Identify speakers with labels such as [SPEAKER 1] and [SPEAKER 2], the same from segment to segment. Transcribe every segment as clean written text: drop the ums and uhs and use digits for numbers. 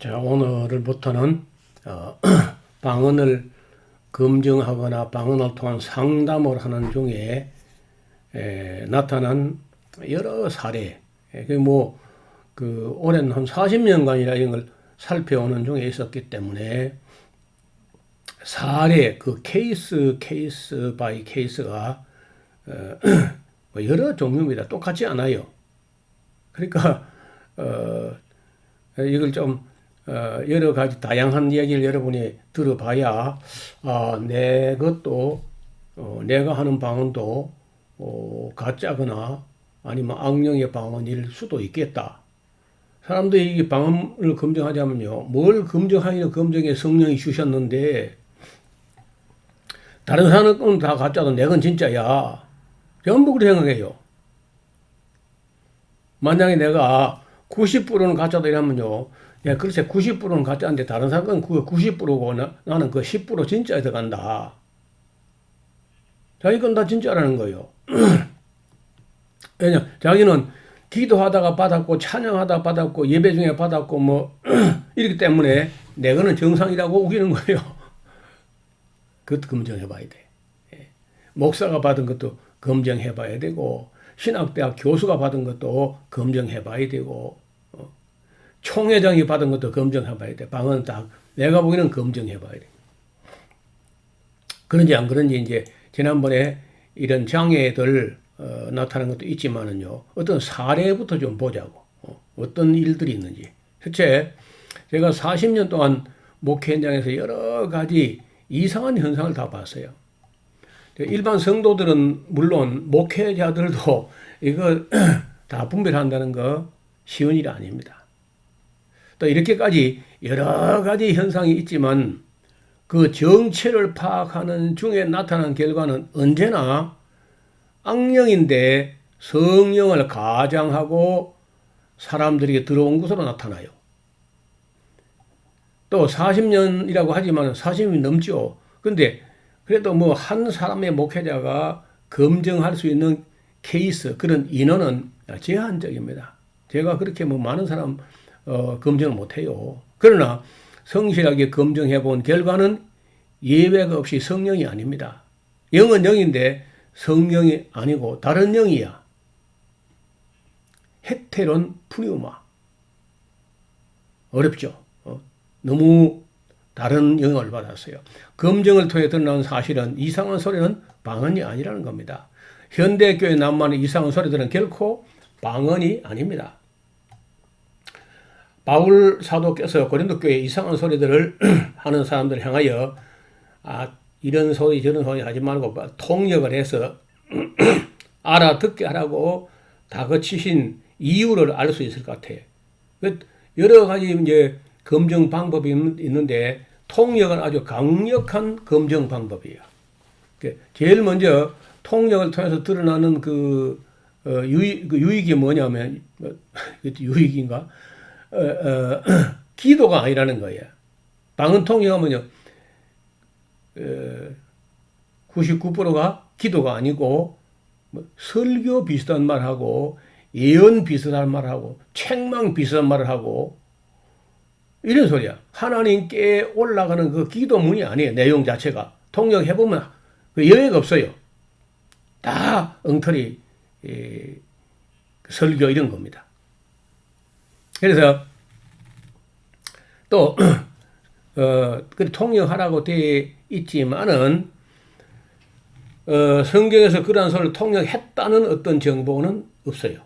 [SPEAKER 1] 자, 오늘부터는 방언을 검증하거나 방언을 통한 상담을 하는 중에 나타난 여러 사례, 오랜 한 40년간이나 이런 걸 살펴오는 중에 있었기 때문에 사례, 그 케이스 바이 케이스가 여러 종류입니다. 똑같지 않아요. 그러니까 이걸 좀 여러 가지 다양한 얘기를 여러분이 들어봐야 내 것도 내가 하는 방언도 가짜거나 아니면 악령의 방언일 수도 있겠다. 사람들이 이 방언을 검증하자면요, 뭘 검증하기는 검증에 성령이 주셨는데 다른 사람은 다 가짜도 내 건 진짜야. 전부 그렇게 생각해요. 만약에 내가 90%는 가짜다 이러면요, 야, 글쎄 90%는 가짜인데 다른 사람은 그 90%고 나는 그 10% 진짜에 들어간다. 자, 이건 다 진짜라는 거예요. 왜냐, 자기는 기도하다가 받았고 찬양하다가 받았고 예배 중에 받았고 이렇기 때문에 내 거는 정상이라고 우기는 거예요. 그것도 검증해봐야 돼. 목사가 받은 것도 검증해봐야 되고 신학대학 교수가 받은 것도 검증해봐야 되고 총회장이 받은 것도 검증해봐야 돼. 방언은 딱 내가 보기에는 검증해봐야 돼. 그런지 안 그런지 이제 지난번에 이런 장애들 나타난 것도 있지만은요, 어떤 사례부터 좀 보자고. 어떤 일들이 있는지. 실제 제가 40년 동안 목회 현장에서 여러 가지 이상한 현상을 다 봤어요. 일반 성도들은 물론 목회자들도 이거 다 분별한다는 거 쉬운 일이 아닙니다. 또 이렇게까지 여러 가지 현상이 있지만 그 정체를 파악하는 중에 나타난 결과는 언제나 악령인데 성령을 가장하고 사람들에게 들어온 것으로 나타나요. 또 40년이라고 하지만 40년이 넘죠. 근데 그래도 한 사람의 목회자가 검증할 수 있는 케이스, 그런 인원은 제한적입니다. 제가 그렇게 많은 사람 검증을 못해요. 그러나 성실하게 검증해 본 결과는 예외가 없이 성령이 아닙니다. 영은 영인데 성령이 아니고 다른 영이야. 헤테론 프뉴마. 어렵죠. 너무 다른 영을 받았어요. 검증을 통해 드러난 사실은 이상한 소리는 방언이 아니라는 겁니다. 현대교회 남만의 이상한 소리들은 결코 방언이 아닙니다. 바울 사도께서 고린도 교회에 이상한 소리들을 하는 사람들을 향하여 이런 소리 저런 소리 하지 말고 통역을 해서 알아듣게 하라고 다그치신 이유를 알 수 있을 것 같아요. 여러 가지 이제 검증 방법이 있는데 통역은 아주 강력한 검증 방법이에요. 제일 먼저 통역을 통해서 드러나는 유익이 뭐냐면 유익인가? 기도가 아니라는 거예요. 방언 통역하면요, 99%가 기도가 아니고 설교 비슷한 말하고 예언 비슷한 말하고 책망 비슷한 말을 하고 이런 소리야. 하나님께 올라가는 그 기도문이 아니에요. 내용 자체가. 통역해보면 그 여유가 없어요. 다 엉터리 설교 이런 겁니다. 그래서 또 통역하라고 되어 있지만은 성경에서 그러한 소리를 통역했다는 어떤 정보는 없어요.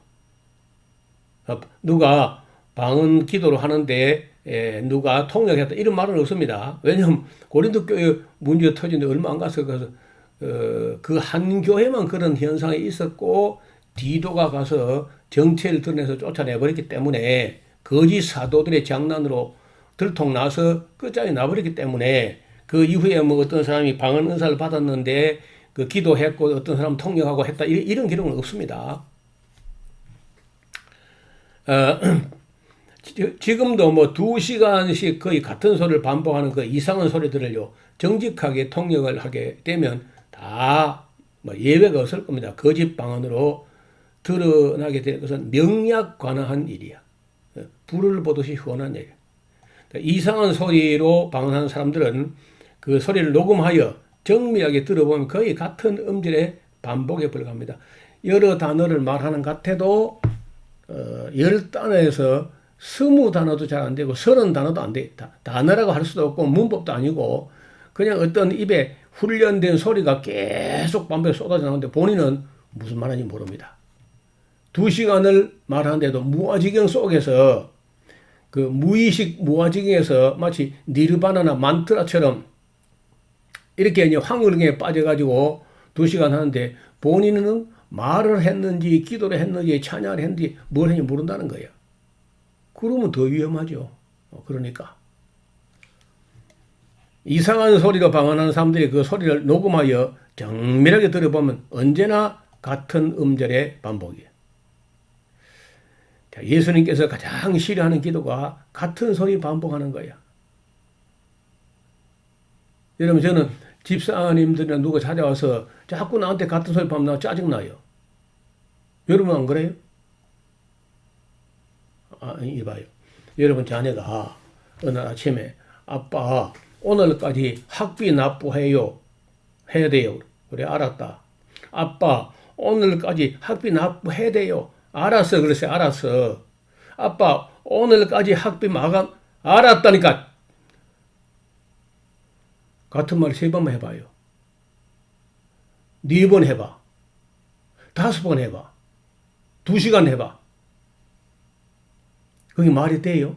[SPEAKER 1] 누가 방언 기도를 하는데 누가 통역했다 이런 말은 없습니다. 왜냐하면 고린도 교회 문제 터진데 얼마 안 가서 그 한 교회만 그런 현상이 있었고 디도가 가서 정체를 드러내서 쫓아내버렸기 때문에 거짓 사도들의 장난으로 들통나서 끝장이 나버렸기 때문에 그 이후에 어떤 사람이 방언 은사를 받았는데 그 기도했고 어떤 사람 통역하고 했다 이런 기록은 없습니다. 지금도 2시간씩 거의 같은 소리를 반복하는 그 이상한 소리들을요, 정직하게 통역을 하게 되면 다 예외가 없을 겁니다. 거짓 방언으로 드러나게 될 것은 명약관화한 일이야. 불을 보듯이 훤한 일이야. 이상한 소리로 방언하는 사람들은 그 소리를 녹음하여 정밀하게 들어보면 거의 같은 음질의 반복에 불과합니다. 여러 단어를 말하는 것 같아도 10단어에서 20단어도 잘 안 되고 30단어도 안 돼. 단어라고 할 수도 없고 문법도 아니고 그냥 어떤 입에 훈련된 소리가 계속 반복에 쏟아져 나오는데 본인은 무슨 말인지 모릅니다. 2시간을 말하는데도 무아지경 속에서 그 무의식 무아지경에서 마치 니르바나나 만트라처럼 이렇게 이제 황홀경에 빠져가지고 2시간 하는데 본인은 말을 했는지 기도를 했는지 찬양을 했는지 뭘 했는지 모른다는 거예요. 그러면 더 위험하죠. 그러니까 이상한 소리로 방언하는 사람들이 그 소리를 녹음하여 정밀하게 들어보면 언제나 같은 음절의 반복이에요. 자, 예수님께서 가장 싫어하는 기도가 같은 소리 반복하는 거야. 여러분 저는 집사님들이나 누가 찾아와서 자꾸 나한테 같은 소리 반복하면 짜증나요. 여러분 안 그래요? 이봐요. 여러분 자녀가 어느 아침에 아빠 오늘까지 학비 납부해요. 해야 돼요. 그래 알았다. 아빠 오늘까지 학비 납부해야 돼요. 알았어. 그랬어요. 알았어. 아빠 오늘까지 학비 마감 알았다니까. 같은 말 3번만 해봐요. 4번 해봐. 5번 해봐. 2시간 해봐. 그게 말이 돼요?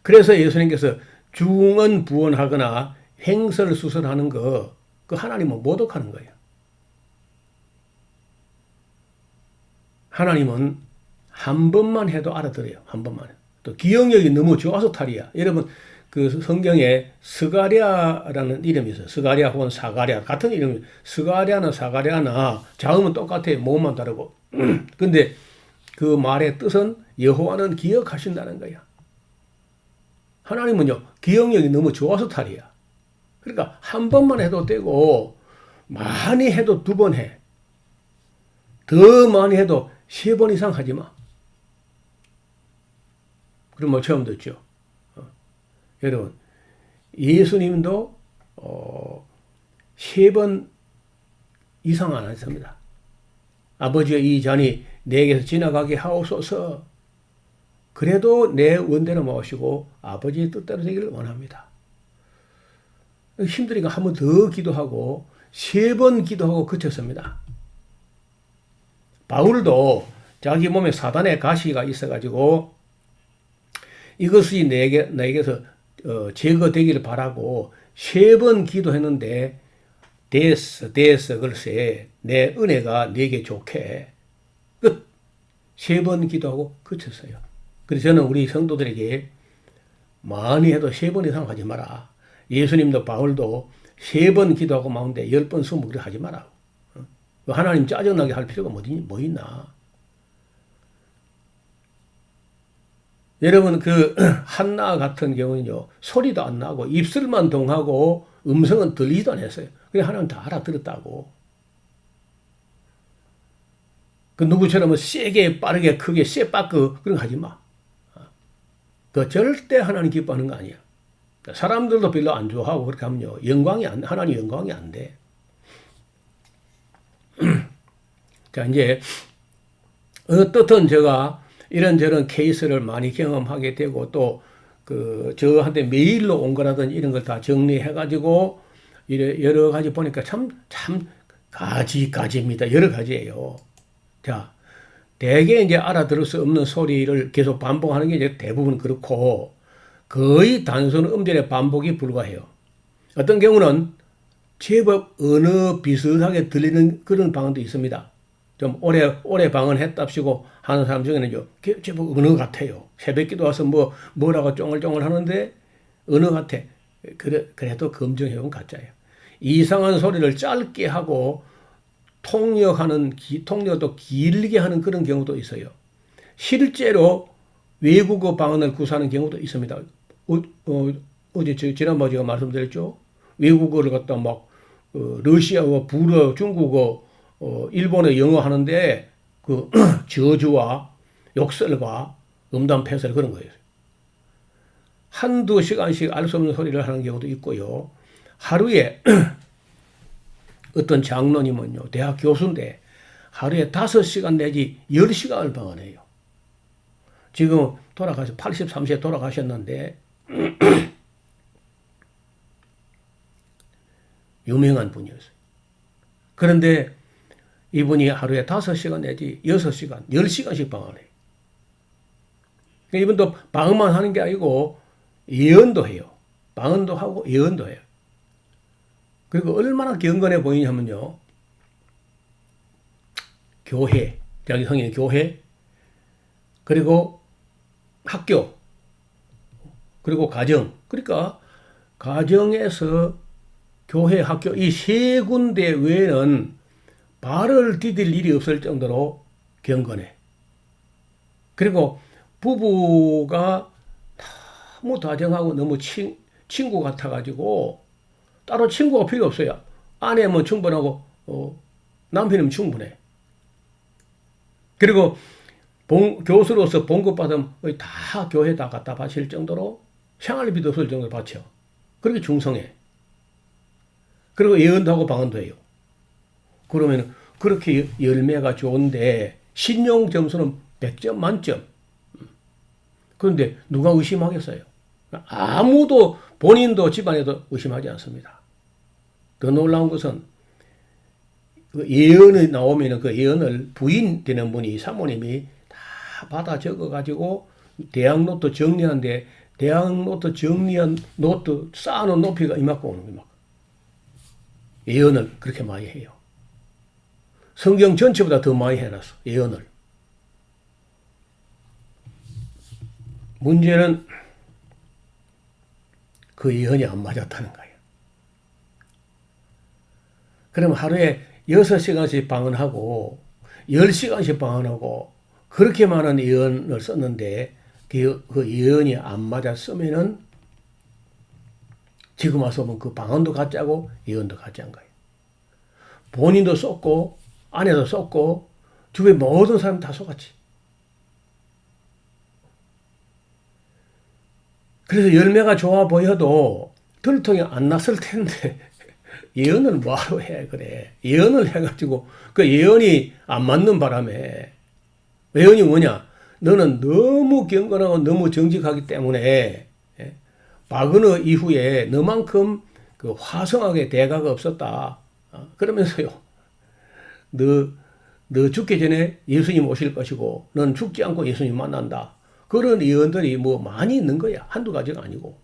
[SPEAKER 1] 그래서 예수님께서 중언부언하거나 횡설수설하는 거, 그 하나님은 모독하는 거예요. 하나님은 한 번만 해도 알아들어요. 한 번만. 또 기억력이 너무 좋아서 탈이야. 여러분 그 성경에 스가랴라는 이름이 있어요. 스가랴 혹은 사가랴 같은 이름이 스가랴나 사가랴나 자음은 똑같아요. 모음만 다르고. 근데 그 말의 뜻은 여호와는 기억하신다는 거야. 하나님은요 기억력이 너무 좋아서 탈이야. 그러니까 한 번만 해도 되고 많이 해도 2번 해. 더 많이 해도 3번 이상 하지 마. 그럼 뭐 처음 듣죠. 여러분 예수님도 3번 이상 안 하셨습니다. 아버지의 이 잔이 내게서 지나가게 하옵소서. 그래도 내 원대로 마시고 아버지의 뜻대로 되기를 원합니다. 힘드니까 한 번 더 기도하고 3번 기도하고 그쳤습니다. 바울도 자기 몸에 사단의 가시가 있어가지고 이것이 내게서 제거되기를 바라고 3번 기도했는데 됐어 글쎄 내 은혜가 내게 좋게 끝 3번 기도하고 그쳤어요. 그래서 저는 우리 성도들에게 많이 해도 3번 이상 하지 마라. 예수님도 바울도 3번 기도하고 마운데 10번 20번 하지 마라. 하나님 짜증나게 할 필요가 뭐 있나. 여러분 그 한나 같은 경우는요 소리도 안 나고 입술만 동하고 음성은 들리지도 않았어요. 그냥 하나님 다 알아들었다고. 그 누구처럼 세게 빠르게 크게 쎄빠끄 그런 거 하지 마. 그 절대 하나님 기뻐하는 거 아니야. 사람들도 별로 안 좋아하고 그렇게 하면요 하나님 영광이 안 돼. 자 이제 어떻든 제가 이런저런 케이스를 많이 경험하게 되고 또 그 저한테 메일로 온 거라든지 이런 걸 다 정리해 가지고 여러 가지 보니까 참 가지입니다. 여러 가지예요. 자 대개 이제 알아들을 수 없는 소리를 계속 반복하는 게 이제 대부분 그렇고 거의 단순 음절의 반복이 불과해요. 어떤 경우는 제법 언어 비슷하게 들리는 그런 방언도 있습니다. 좀 오래 방언했답시고 하는 사람 중에는요, 제법 언어 같아요. 새벽기도 와서 뭐라고 쫑글쫑글 하는데 언어 같아. 그래도 검증해온 가짜예요. 이상한 소리를 짧게 하고 통역도 길게 하는 그런 경우도 있어요. 실제로 외국어 방언을 구사하는 경우도 있습니다. 어제 지난번에 제가 말씀드렸죠. 외국어를 갖다 막 러시아어, 불어, 중국어, 일본어, 영어 하는데 그 저주와 욕설과 음담 패설 그런 거예요. 한두 시간씩 알 수 없는 소리를 하는 경우도 있고요. 하루에 어떤 장로님은요, 대학 교수인데 하루에 5시간 내지 10시간을 방언해요. 지금 83세 돌아가셨는데 유명한 분이었어요. 그런데 이분이 하루에 5시간 내지 6시간, 10시간씩 방언해요. 이분도 방언만 하는 게 아니고 예언도 해요. 방언도 하고 예언도 해요. 그리고 얼마나 경건해 보이냐면요. 교회, 자기 성인 교회, 그리고 학교, 그리고 가정. 그러니까 가정에서 교회, 학교 이 세 군데 외에는 발을 디딜 일이 없을 정도로 경건해. 그리고 부부가 너무 다정하고 너무 친구 같아가지고 따로 친구가 필요 없어요. 아내면 충분하고 남편이면 충분해. 그리고 교수로서 봉급받으면 다 교회에다 갖다 바칠 정도로 생활비도 없을 정도로 바쳐. 그렇게 중성해. 그리고 예언도 하고 방언도 해요. 그러면 그렇게 열매가 좋은데 신용 점수는 100점 만점. 그런데 누가 의심하겠어요? 아무도 본인도 집안에도 의심하지 않습니다. 더 놀라운 것은 그 예언이 나오면 그 예언을 부인되는 분이 사모님이 다 받아 적어가지고 대학 노트 정리하는데 대학 노트 정리한 노트 쌓아놓은 높이가 이만큼 오는 거예요. 예언을 그렇게 많이 해요. 성경 전체보다 더 많이 해놨어. 예언을. 문제는 그 예언이 안 맞았다는 거예요. 그럼 하루에 6시간씩 방언하고 10시간씩 방언하고 그렇게 많은 예언을 썼는데 그 예언이 안 맞았으면은 지금 와서 보면 그 방언도 가짜고 예언도 가짜인 거예요. 본인도 썼고 아내도 썼고 주변 모든 사람 다 속았지. 그래서 열매가 좋아 보여도 들통이 안 났을 텐데 예언을 뭐하러 해 그래. 예언을 해가지고 그 예언이 안 맞는 바람에 예언이 뭐냐. 너는 너무 경건하고 너무 정직하기 때문에 박은호 이후에 너만큼 그 화성하게 대가가 없었다. 그러면서요. 너 죽기 전에 예수님 오실 것이고 넌 죽지 않고 예수님 만난다. 그런 예언들이 뭐 많이 있는 거야. 한두 가지가 아니고.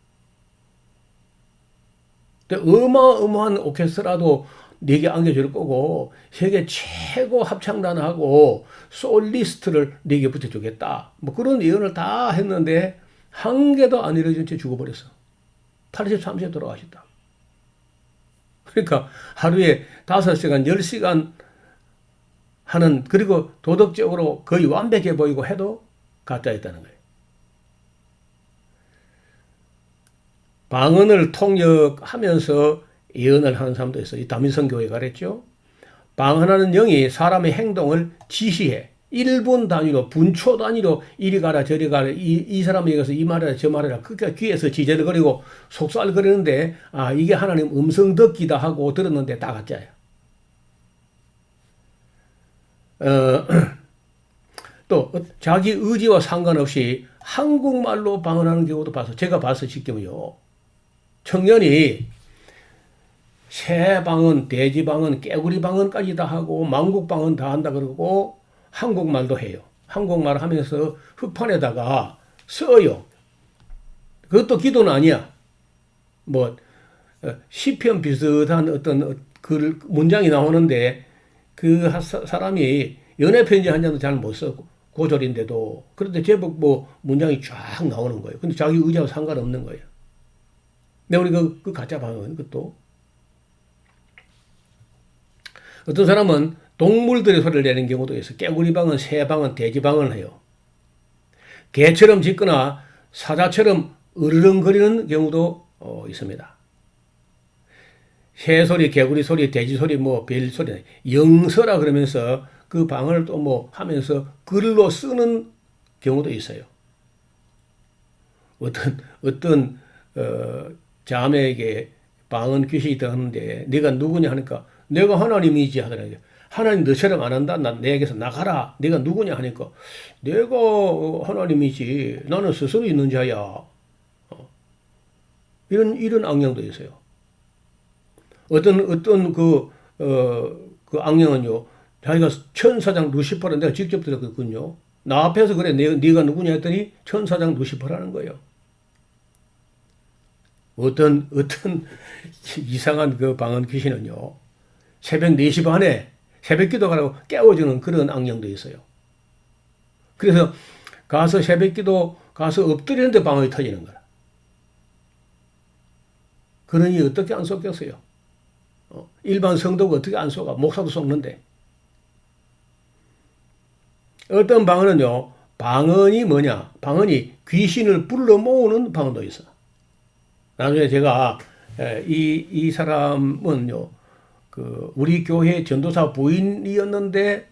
[SPEAKER 1] 어마어마한 오케스트라도 4개 안겨줄 거고 세계 최고 합창단하고 솔리스트를 4개 붙여주겠다. 뭐 그런 예언을 다 했는데 한 개도 안 이루어진 채 죽어버렸어. 83세 돌아가셨다. 그러니까 하루에 5시간, 10시간 하는 그리고 도덕적으로 거의 완벽해 보이고 해도 가짜였다는 거예요. 방언을 통역하면서 예언을 하는 사람도 있어요. 이 다민성 교회가 그랬죠. 방언하는 영이 사람의 행동을 지시해. 1분 단위로 분초 단위로 이리 가라 저리 가라 이 사람에게 가서 이 말해라 저 말해라 그러니까 귀에서 지저거리고 속살거리는데 이게 하나님 음성 듣기다 하고 들었는데 다 가짜야. 또 자기 의지와 상관없이 한국말로 방언하는 경우도 봐서 제가 봐서 지금요. 청년이 새 방언, 돼지 방언, 깨구리 방언까지 다 하고 만국 방언 다 한다 그러고 한국말도 해요. 한국말 하면서 흑판에다가 써요. 그것도 기도는 아니야. 뭐 시편 비슷한 어떤 글 문장이 나오는데 그 사람이 연애 편지 한 장도 잘 못 써. 고졸인데도 그런데 제법 뭐 문장이 쫙 나오는 거예요. 근데 자기 의지하고 상관없는 거예요. 근데 우리 그 가짜 방언 그것도 어떤 사람은 동물들의 소리를 내는 경우도 있어요. 깨구리 방언, 새 방언, 돼지 방언을 해요. 개처럼 짖거나 사자처럼 으르렁거리는 경우도 있습니다. 새 소리, 개구리 소리, 돼지 소리, 뭐 별 소리, 영서라 그러면서 그 방언을 또 뭐 하면서 글로 쓰는 경우도 있어요. 어떤 자매에게 방언 귀신이 들었는데 네가 누구냐 하니까 내가 하나님이지 하더라고요. 하나님 너처럼 안 한다. 나 내게서 나가라. 네가 누구냐 하니까 내가 하나님이지. 나는 스스로 있는 자야. 이런 악령도 있어요. 어떤 그 악령은요, 자기가 천사장 루시퍼를 내가 직접 들었거든요. 나 앞에서 그래, 네가 누구냐 했더니 천사장 루시퍼라는 거예요. 어떤 이상한 그 방언 귀신은요, 새벽 4시 반에 새벽 기도 가라고 깨워주는 그런 악령도 있어요. 그래서 가서 새벽 기도 가서 엎드리는데 방언이 터지는 거라. 그러니 어떻게 안 속겠어요? 일반 성도가 어떻게 안 속아? 목사도 속는데. 어떤 방언은요, 방언이 뭐냐? 방언이 귀신을 불러 모으는 방언도 있어. 나중에 제가 이 사람은요, 우리 교회 전도사 부인이었는데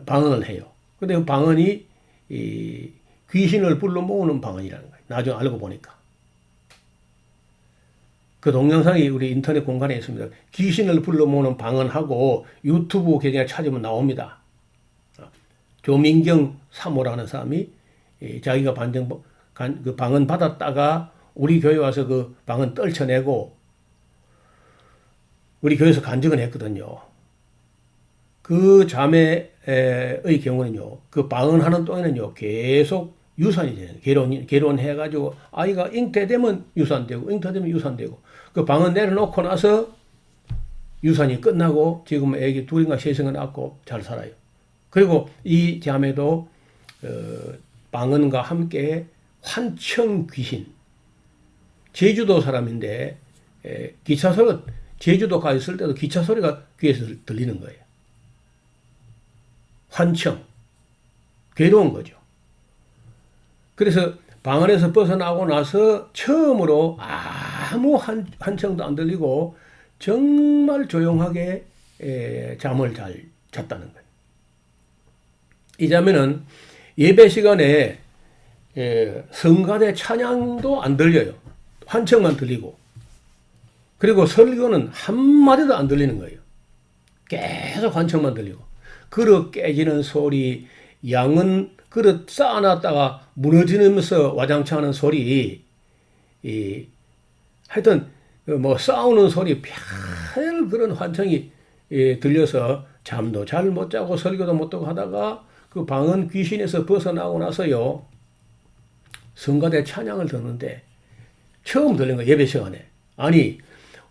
[SPEAKER 1] 방언을 해요. 근데 그 방언이 이 귀신을 불러 모으는 방언이라는 거예요. 나중에 알고 보니까. 그 동영상이 우리 인터넷 공간에 있습니다. 귀신을 불러 모으는 방언하고 유튜브 계정에 찾으면 나옵니다. 조민경 사모라는 사람이 자기가 그 방언 받았다가 우리 교회 와서 그 방언 떨쳐내고 우리 교회에서 간증을 했거든요. 그 자매의 경우는요, 그 방언하는 동안은요, 계속 유산이 돼요. 결혼해가지고 아이가 잉태되면 유산되고, 잉태되면 유산되고, 그 방언 내려놓고 나서 유산이 끝나고 지금 애기 둘인가 셋인가 낳고 잘 살아요. 그리고 이 자매도 방언과 함께 환청 귀신, 제주도 사람인데 기차 소리, 제주도 가 있을 때도 기차 소리가 귀에서 들리는 거예요. 환청, 괴로운 거죠. 그래서 방언에서 벗어나고 나서 처음으로 아무 환청도 안 들리고 정말 조용하게 잠을 잘 잤다는 거예요. 이 자매는 예배 시간에 성가대 찬양도 안 들려요. 환청만 들리고. 그리고 설교는 한마디도 안 들리는 거예요. 계속 환청만 들리고. 그릇 깨지는 소리, 양은 그릇 쌓아놨다가 무너지면서 와장창하는 소리, 하여튼 뭐 싸우는 소리, 별 그런 환청이 들려서 잠도 잘 못 자고 설교도 못 하고 하다가 그 방언 귀신에서 벗어나고 나서요, 성가대 찬양을 듣는데 처음 들린 거예요. 예배 시간에. 아니,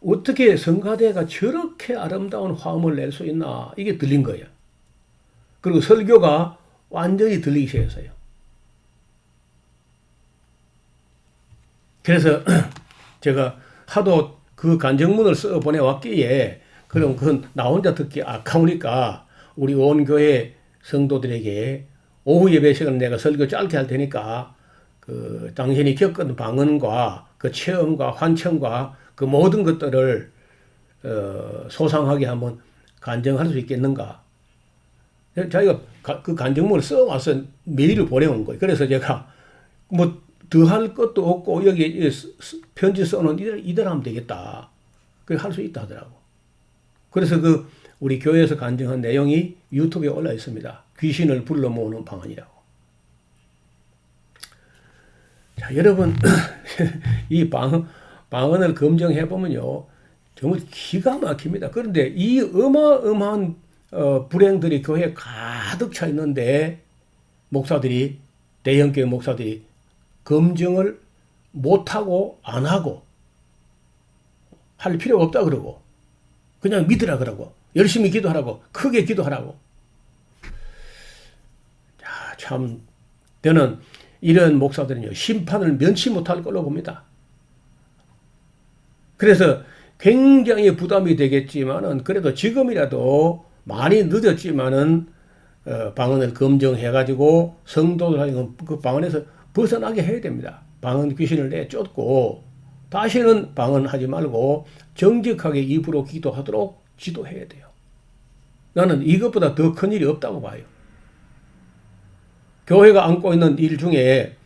[SPEAKER 1] 어떻게 성가대가 저렇게 아름다운 화음을 낼 수 있나, 이게 들린 거예요. 그리고 설교가 완전히 들리기 시작했어요. 그래서 제가 하도 그 간증문을 써 보내왔기에, 그럼 그건 나 혼자 듣기 아까우니까 우리 온 교회 성도들에게 오후 예배 시간 내가 설교 짧게 할 테니까 그 당신이 겪은 방언과 그 체험과 환청과 그 모든 것들을 소상하게 한번 간증할 수 있겠는가? 자기가 그 간증문을 써와서 메일을 보내온 거예요. 그래서 제가 뭐 더 할 것도 없고 여기 편지 써놓은 이대로 하면 되겠다. 그렇게 할 수 있다 하더라고. 그래서 그 우리 교회에서 간증한 내용이 유튜브에 올라 있습니다. 귀신을 불러 모으는 방언이라고. 자, 여러분, 이 방언을 검증해 보면요, 정말 기가 막힙니다. 그런데 이 어마어마한 불행들이 교회에 가득 차 있는데 목사들이, 대형교회 목사들이 검증을 못하고 안 하고 할 필요가 없다 그러고 그냥 믿으라 그러고 열심히 기도하라고 크게 기도하라고. 자, 참 저는 이런 목사들은요, 심판을 면치 못할 걸로 봅니다. 그래서 굉장히 부담이 되겠지만은 그래도 지금이라도 많이 늦었지만은 방언을 검증해가지고 성도들 그 방언에서 벗어나게 해야 됩니다. 방언 귀신을 내쫓고 다시는 방언하지 말고 정직하게 입으로 기도하도록 지도해야 돼요. 나는 이것보다 더 큰 일이 없다고 봐요. 교회가 안고 있는 일 중에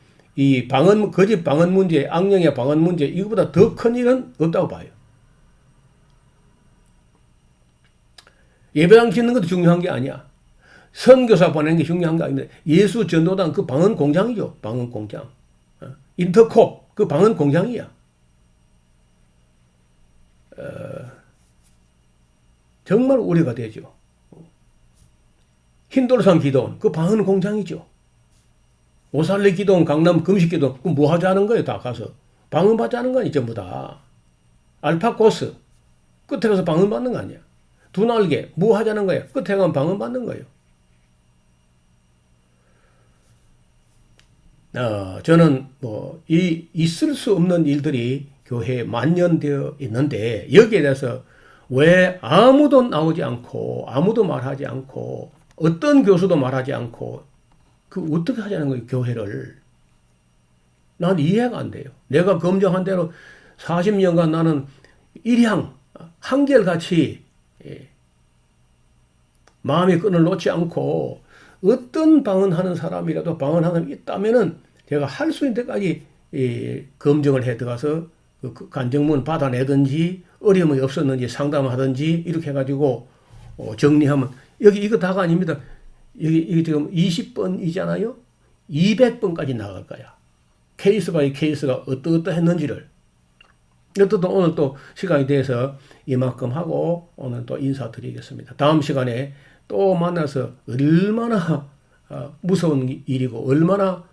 [SPEAKER 1] 이 거짓 방언 문제, 악령의 방언 문제, 이거보다 더 큰 일은 없다고 봐요. 예배당 짓는 것도 중요한 게 아니야. 선교사 보내는 게 중요한 게 아닙니다. 예수 전도단 그 방언 공장이죠. 방언 공장. 인터콥 그 방언 공장이야. 정말 우려가 되죠. 흰돌산 기도원 그 방언 공장이죠. 오살레 기도원, 강남 금식 기도원 그 뭐 하자는 거예요. 다 가서 방언 받자는 거 아니야. 전부 다. 알파코스 끝에 가서 방언 받는 거 아니야. 두 날개 뭐 하자는 거야. 끝에 가면 방언 받는 거예요. 저는 뭐 있을 수 없는 일들이 교회에 만연되어 있는데 여기에 대해서 왜 아무도 나오지 않고 아무도 말하지 않고 어떤 교수도 말하지 않고 그 어떻게 하자는 거예요, 교회를. 난 이해가 안 돼요. 내가 검증한 대로 40년간 나는 일향 한결같이 마음의 끈을 놓지 않고 어떤 방언하는 사람이라도 방언하는 사람이 있다면은 제가 할 수 있는 데까지 검증을 해 들어가서 그 간증문 받아내든지 어려움이 없었는지 상담하든지 이렇게 해가지고 정리하면 여기 이거 다가 아닙니다. 여기 지금 20번이잖아요. 200번까지 나갈 거야. 케이스 바이 케이스가 어떠했는지를. 어쨌든 오늘 또 시간이 돼서 이만큼 하고 오늘 또 인사드리겠습니다. 다음 시간에 또 만나서 얼마나 무서운 일이고 얼마나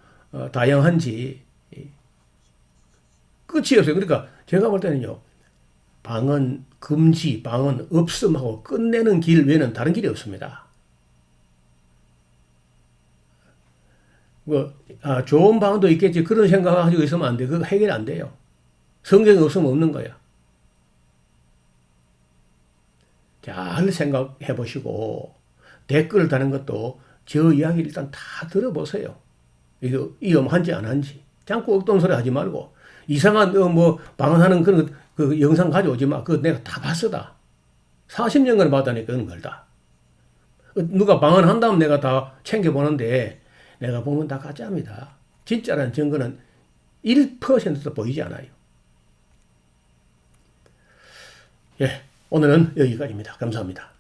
[SPEAKER 1] 다양한지 끝이 없어요. 그러니까 제가 볼 때는요. 방언 금지, 방언 없음하고 끝내는 길 외에는 다른 길이 없습니다. 좋은 방언도 있겠지. 그런 생각을 가지고 있으면 안 돼. 그거 해결이 안 돼요. 성경이 없으면 없는 거야. 잘 생각해 보시고 댓글 다는 것도 저 이야기 일단 다 들어보세요. 이거 위험한지 안 한지. 자꾸 엉뚱 소리 하지 말고 이상한 뭐 방언하는 그런 그 영상 가져오지 마. 그거 내가 다 봤어 다. 40년간 받아내니까 그런 걸 다. 누가 방언한다면 내가 다 챙겨보는데 내가 보면 다 가짜입니다. 진짜라는 증거는 1%도 보이지 않아요. 예, 오늘은 여기까지입니다. 감사합니다.